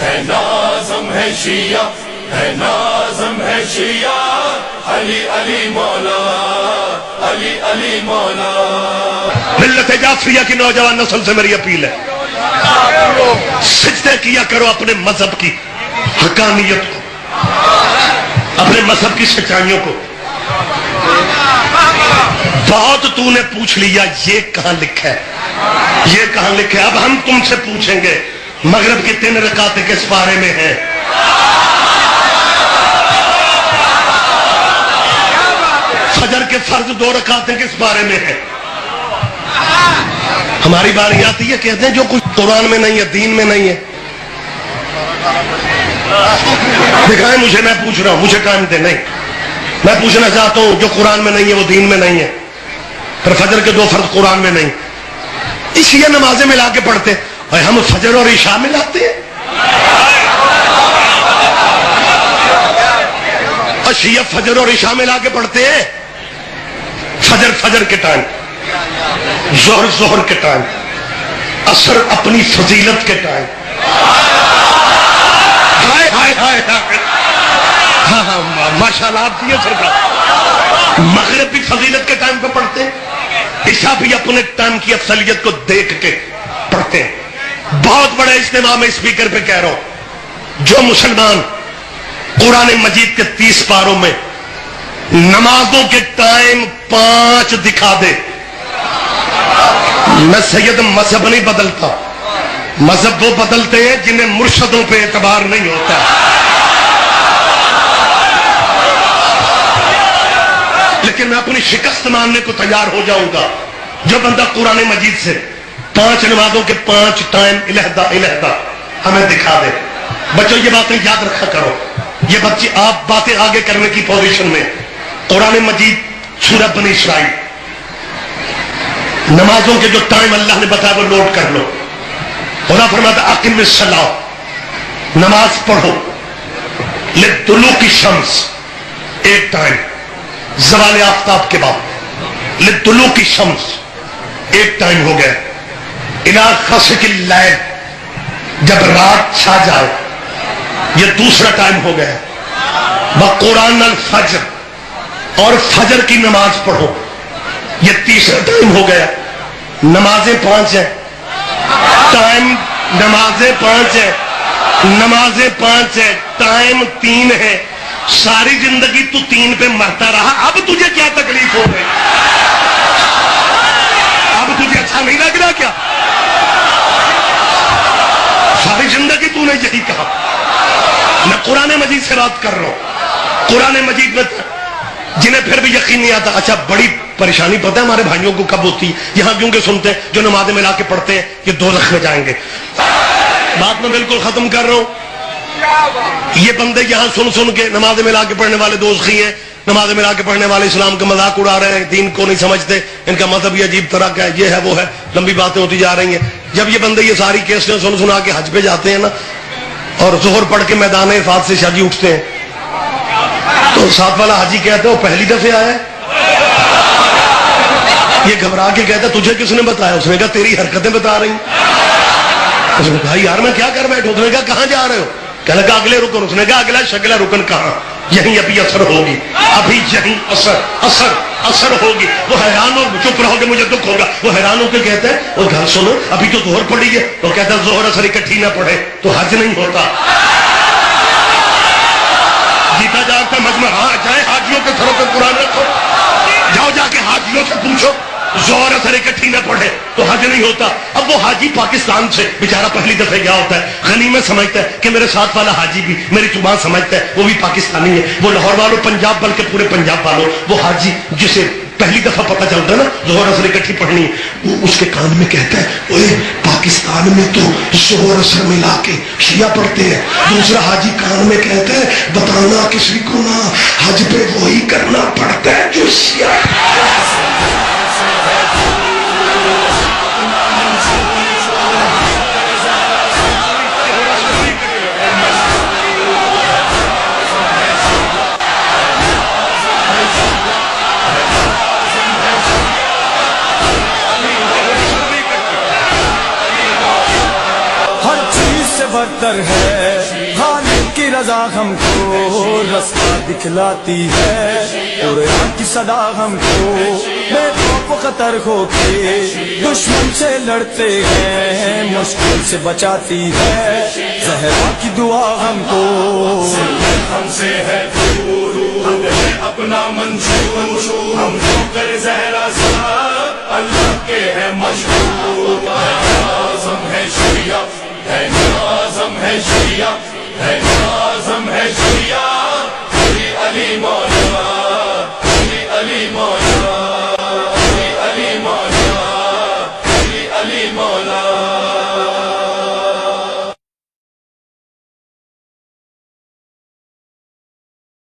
ہے نازم ہے شیعہ، ہے نازم ہے شیعہ، علی علی مولا، علی علی مولا۔ ملت جعفریہ کی نوجوان نسل سے میری اپیل ہے، سجدے کیا کرو اپنے مذہب کی حقانیت کو، اپنے مذہب کی سچائیوں کو۔ بہت تو نے پوچھ لیا یہ کہاں لکھا ہے، یہ کہاں لکھا ہے۔ اب ہم تم سے پوچھیں گے مغرب کی 3 رکعتیں کس پارے میں ہیں؟ فجر کے فرض 2 رکعتیں کس بارے میں ہیں؟ ہماری باری آتی ہے کہتے ہیں جو کچھ قرآن میں نہیں ہے دین میں نہیں ہے۔ دکھائیں مجھے، میں پوچھ رہا ہوں، مجھے کام دے نہیں، میں پوچھنا چاہتا ہوں جو قرآن میں نہیں ہے وہ دین میں نہیں ہے، پھر فجر کے 2 فرض قرآن میں نہیں، اس لیے نمازیں ملا کے پڑھتے اور ہم فجر اور عشاء ملاتے ہیں۔ اور شیعہ فجر اور عشاء ملا کے پڑھتے ہیں، فجر فجر کے ٹائم، ظہر ظہر کے ٹائم، عصر اپنی فضیلت کے ٹائم۔ ہائے ہائے ہائے ہاں ہاں ماشاءاللہ آپ دیے سرکار، مغرب بھی فضیلت کے ٹائم پہ پڑھتے ہیں، عشاء بھی اپنے ٹائم کی افضلیت کو دیکھ کے پڑھتے ہیں۔ بہت بڑے اجتماع میں اسپیکر پہ کہہ رہا ہوں، جو مسلمان قرآن مجید کے 30 پاروں میں نمازوں کے ٹائم 5 دکھا دے، میں سید مذہب نہیں بدلتا، مذہب وہ بدلتے ہیں جنہیں مرشدوں پہ اعتبار نہیں ہوتا۔ لیکن میں اپنی شکست ماننے کو تیار ہو جاؤں گا جو بندہ قرآن مجید سے 5 نمازوں کے 5 ٹائم علیحدہ علیحدہ ہمیں دکھا دے۔ بچوں یہ باتیں یاد رکھا کرو، یہ بچے آپ باتیں آگے کرنے کی پوزیشن میں۔ قرآن مجید سورہ بنی اسرائیل نمازوں کے جو ٹائم اللہ نے بتایا وہ نوٹ کر لو۔ خدا فرماتا اقم الصلاۃ، نماز پڑھو، لطلوع الشمس ایک ٹائم، زوال آفتاب کے بعد، لطلوع الشمس ایک ٹائم ہو گیا، الی غسق اللیل جب رات چھا جائے یہ دوسرا ٹائم ہو گیا، وقرآن الفجر اور فجر کی نماز پڑھو یہ تیسرا ٹائم ہو گیا۔ نمازیں 5 ہیں، ٹائم نمازیں 5 ہیں، نمازیں 5 ہیں، ٹائم 3 ہے۔ ساری زندگی تو 3 پہ مرتا رہا، اب تجھے کیا تکلیف ہو گئی؟ اب تجھے اچھا نہیں لگ رہا کیا؟ ساری زندگی تو نے یہی کہا۔ میں قرآن مجید سے بات کر رہا ہوں، قرآن مجید میں جنہیں پھر بھی یقین نہیں آتا، اچھا بڑی پریشانی پتہ ہے ہمارے بھائیوں کو کب ہوتی ہے؟ یہاں کیونکہ سنتے ہیں جو نمازیں ملا کے پڑھتے ہیں یہ دوزخ میں جائیں گے۔ بات میں بالکل ختم کر رہا ہوں، یہ بندے یہاں سن سن کے نمازیں ملا کے پڑھنے والے دوزخی ہیں، نمازیں ملا کے پڑھنے والے اسلام کا مذاق اڑا رہے ہیں، دین کو نہیں سمجھتے، ان کا مذہب یہ عجیب طرح کا ہے، یہ ہے وہ ہے، لمبی باتیں ہوتی جا رہی ہیں۔ جب یہ بندے یہ ساری کیسیں سن سنا کے حج پہ جاتے ہیں نا اور ظہر پڑھ کے میدان عرفات سے شاجی اٹھتے ہیں تو ساتھ والا حاجی کہتا ہے وہ پہلی دفعہ آیا ہے، یہ گھبرا کے کہتا ہے تجھے کس نے بتایا؟ اس نے کہا تیری حرکتیں بتا رہی ہیں۔ اس نے کہا یار میں کیا کر بیٹھوں؟ اس نے کہا کہاں جا رہے ہو؟ کہنے لگا اگلے رکن۔ اس نے کہا اگلا شگلا رکن کہاں؟ یہیں ابھی اثر ہوگی، ابھی یہیں اثر ہوگی۔ وہ حیران ہو، چپ رہو گے مجھے دکھ ہوگا۔ وہ حیران ہو کے کہتا ہے وہ گھر سنو ابھی تو ظہر پڑی ہے۔ وہ کہتا ہے ظہر اثر اکٹھی نہ پڑھے تو حج نہیں ہوتا۔ جیتا جاگتا مجمع، ہاں جائے حاجیوں کے سروں پہ قرآن رکھو، جاؤ جا کے حاجیوں سے پوچھو ظہر اثر اکٹھی نہ پڑھے تو حج نہیں ہوتا۔ اب وہ حاجی پاکستان سے بیچارہ پہلی دفعہ گیا ہوتا ہے، غنیمت سمجھتا ہے کہ میرے ساتھ والا حاجی بھی میری زبان سمجھتا ہے، وہ بھی پاکستانی ہے، وہ لاہور والوں پنجاب بلکہ پورے پنجاب والوں، وہ حاجی جسے پہلی دفعہ پتہ چلتا ہے نا ظہر اثر اکٹھی پڑھنی ہے، وہ اس کے کان میں کہتا ہے اوے پاکستان میں تو ظہر اثر ملا کے شیعہ پڑھتے ہیں۔ دوسرا حاجی کان میں کہتا ہے بتانا کسی کو نہ، حج پہ وہی کرنا پڑتا ہے جو شیعہ۔ ہر چیز سے بدتر نظر ہے، خالق کی رضا ہم کو رستہ دکھلاتی ہے، قرآن کی صدا ہم کو بے خوف و خطر ہو کے دشمن سے لڑتے ہیں مشکل سے بچاتی ہے، زہرا کی دعا ہم کو ہم سے ہے دور ہم ہے اپنا منشور، ہم تو کر زہرا سا اللہ کے ہے مشہور، ہے نازم ہے شیعہ، ہے نازم ہے شیعہ، ہے نازم ہے شیعہ، علی علی مولا، علی علی مولا۔